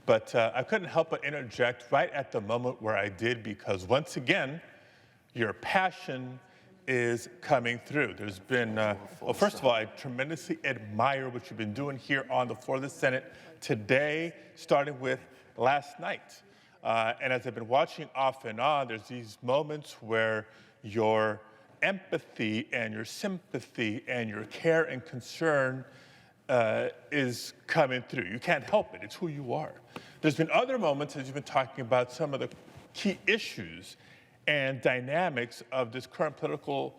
But I couldn't help but interject right at the moment where I did, because once again, your passion is coming through. There's been, well, first of all, I tremendously admire what you've been doing here on the floor of the Senate today, starting with last night. And as I've been watching off and on, there's these moments where your empathy and your sympathy and your care and concern is coming through. You can't help it. It's who you are. There's been other moments, as you've been talking about some of the key issues and dynamics of this current political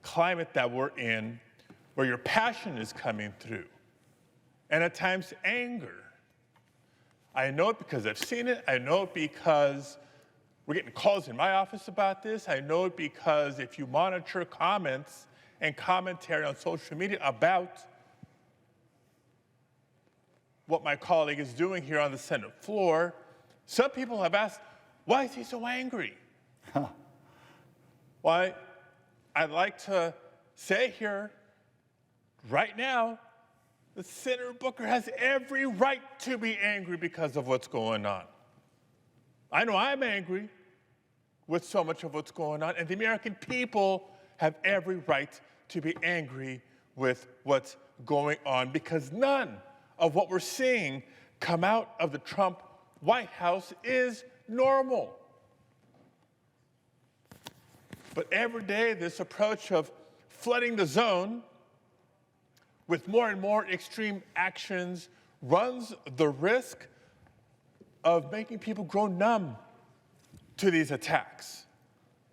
climate that we're in, where your passion is coming through, and at times anger. I know it because I've seen it. I know it because we're getting calls in my office about this. I know it because if you monitor comments and commentary on social media about what my colleague is doing here on the Senate floor, some people have asked, why is he so angry? Huh. Why, I'd like to say here, right now, that Senator Booker has every right to be angry because of what's going on. I know I'm angry with so much of what's going on, and the American people have every right to be angry with what's going on, because none of what we're seeing come out of the Trump White House is normal. But every day, this approach of flooding the zone with more and more extreme actions runs the risk of making people grow numb to these attacks.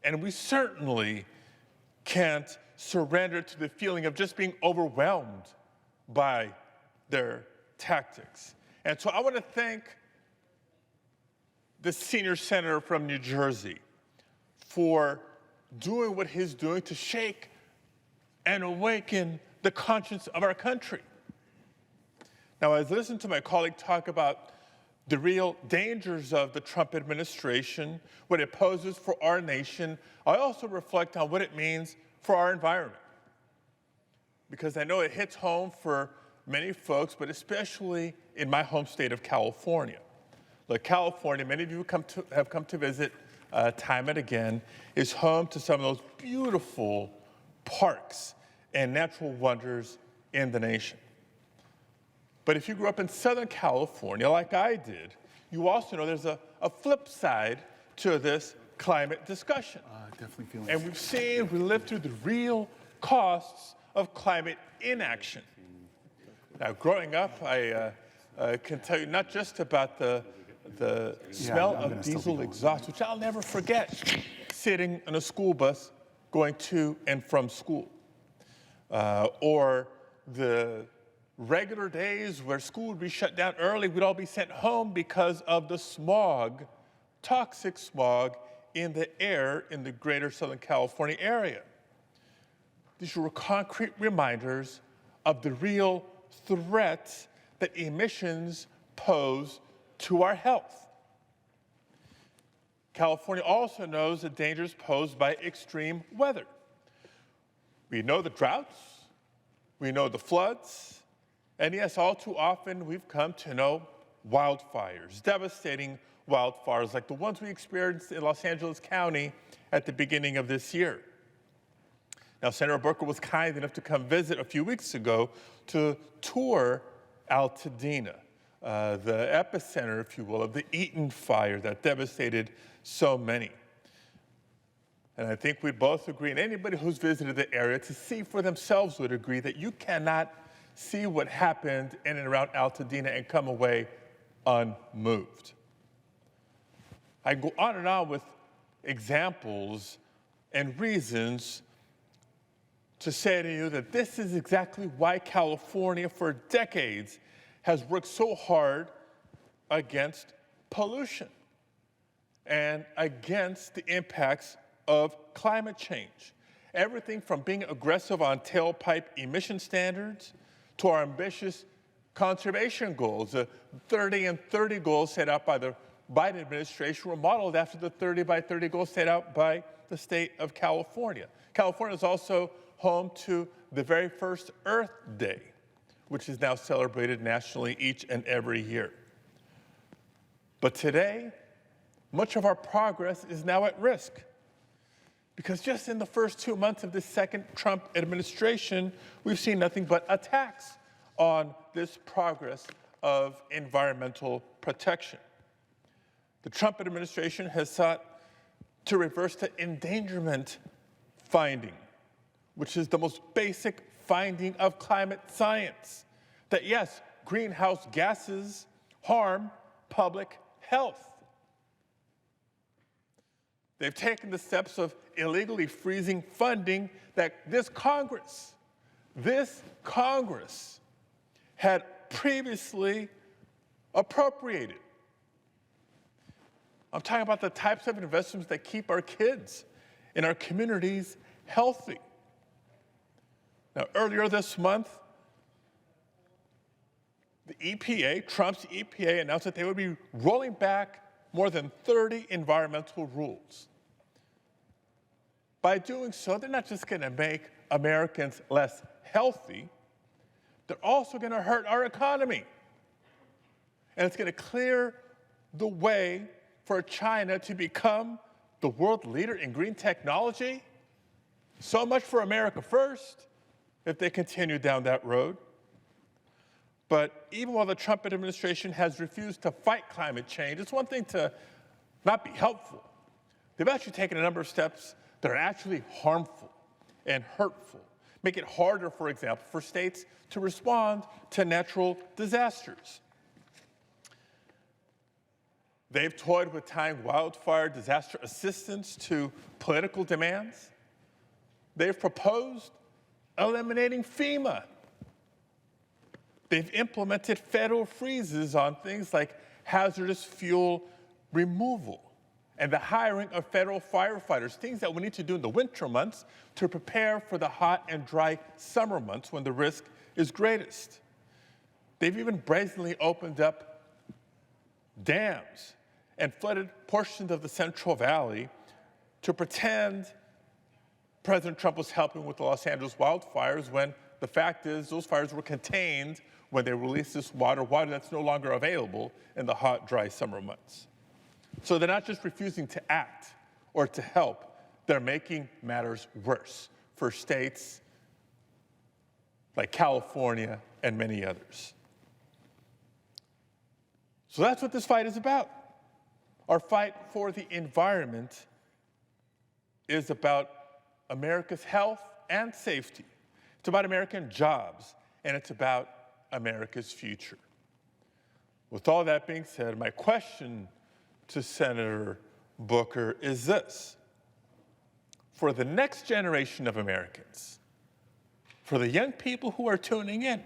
And we certainly can't surrender to the feeling of just being overwhelmed by their tactics. And so I want to thank the senior senator from New Jersey for doing what he's doing to shake and awaken the conscience of our country. Now, as I listen to my colleague talk about the real dangers of the Trump administration, what it poses for our nation, I also reflect on what it means for our environment. Because I know it hits home for many folks, but especially in my home state of California. Look, California, many of you have come to visit time and again, is home to some of those beautiful parks and natural wonders in the nation. But if you grew up in Southern California, like I did, you also know there's a flip side to this climate discussion. Definitely feeling and we lived through the real costs of climate inaction. Now, growing up, I can tell you not just about the smell of diesel exhaust, which I'll never forget, sitting in a school bus going to and from school, or the regular days where school would be shut down early, we'd all be sent home because of the smog, toxic smog in the air in the greater Southern California area. These were concrete reminders of the real threats that emissions pose to our health. California also knows the dangers posed by extreme weather. We know the droughts, we know the floods, and yes, all too often we've come to know wildfires, devastating wildfires like the ones we experienced in Los Angeles County at the beginning of this year. Now, Senator Booker was kind enough to come visit a few weeks ago to tour Altadena, the epicenter, if you will, of the Eaton fire that devastated so many. And I think we both agree, and anybody who's visited the area to see for themselves would agree, that you cannot see what happened in and around Altadena and come away unmoved. I go on and on with examples and reasons to say to you that this is exactly why California for decades has worked so hard against pollution and against the impacts of climate change. Everything from being aggressive on tailpipe emission standards to our ambitious conservation goals. The 30 and 30 goals set out by the Biden administration were modeled after the 30 by 30 goals set out by the state of California. California is also home to the very first Earth Day, which is now celebrated nationally each and every year. But today, much of our progress is now at risk. Because just in the first 2 months of this second Trump administration, we've seen nothing but attacks on this progress of environmental protection. The Trump administration has sought to reverse the endangerment finding, which is the most basic finding of climate science, that yes, greenhouse gases harm public health. They've taken the steps of illegally freezing funding that this Congress had previously appropriated. I'm talking about the types of investments that keep our kids in our communities healthy. Now, earlier this month, the EPA, Trump's EPA, announced that they would be rolling back more than 30 environmental rules. By doing so, they're not just going to make Americans less healthy, they're also going to hurt our economy. And it's going to clear the way for China to become the world leader in green technology. So much for America first, if they continue down that road. But even while the Trump administration has refused to fight climate change, it's one thing to not be helpful. They've actually taken a number of steps that are actually harmful and hurtful. Make it harder, for example, for states to respond to natural disasters. They've toyed with tying wildfire disaster assistance to political demands. They've proposed eliminating FEMA. They've implemented federal freezes on things like hazardous fuel removal and the hiring of federal firefighters, things that we need to do in the winter months to prepare for the hot and dry summer months when the risk is greatest. They've even brazenly opened up dams and flooded portions of the Central Valley to pretend President Trump was helping with the Los Angeles wildfires when the fact is those fires were contained when they released this water that's no longer available in the hot, dry summer months. So they're not just refusing to act or to help, they're making matters worse for states like California and many others. So that's what this fight is about. Our fight for the environment is about America's health and safety. It's about American jobs, and it's about America's future. With all that being said, my question to Senator Booker is this. For the next generation of Americans, for the young people who are tuning in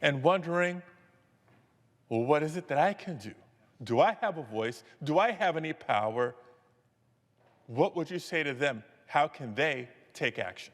and wondering, well, what is it that I can do? Do I have a voice? Do I have any power? What would you say to them? How can they take action?